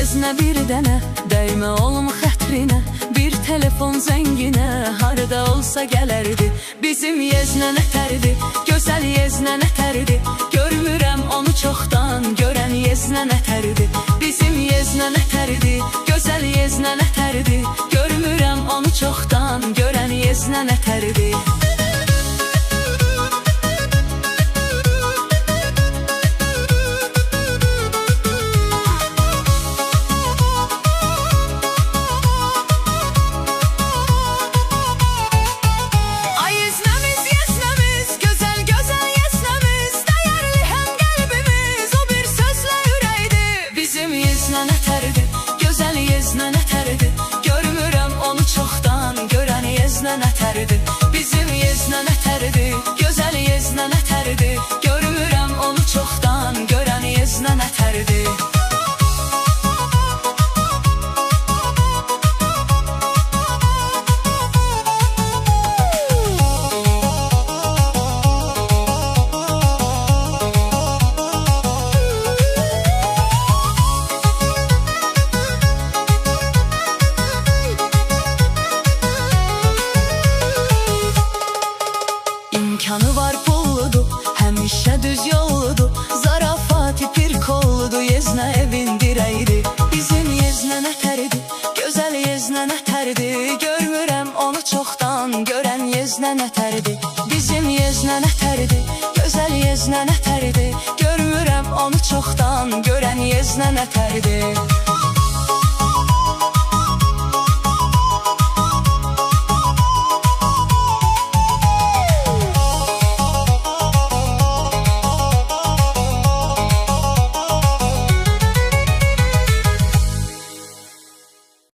yeznə bir dənə, dəymə olum xətrinə, bir telefon zənginə, harada olsa gələrdi. Bizim yeznə nətərdi, gözəl yeznə nətərdi, görmürəm onu çoxdan, görən yeznə nətərdi. Bizim yeznə nətərdi, gözəl yeznə nətərdi, görmürəm onu çoxdan, görən yeznə nətərdi. Gözəl yeznə nətərdi, görmürəm onu çoxdan, görən yeznə nətərdi. Bizim yeznə nətərdi, gözəl yeznə nətərdi, görmürəm onu çoxdan, görən yeznə nətərdi. İmkanı var pulludur, həmişə düz yolludur, zarafati pir kolludur, yeznə evin dirəyidir. Bizim yeznə nətərdi, gözəl yeznə nətərdi, görmürəm onu çoxdan, görən yeznə nətərdi. Bizim yeznə nətərdi, gözəl yeznə nətərdi, görmürəm onu çoxdan, görən yeznə nətərdi.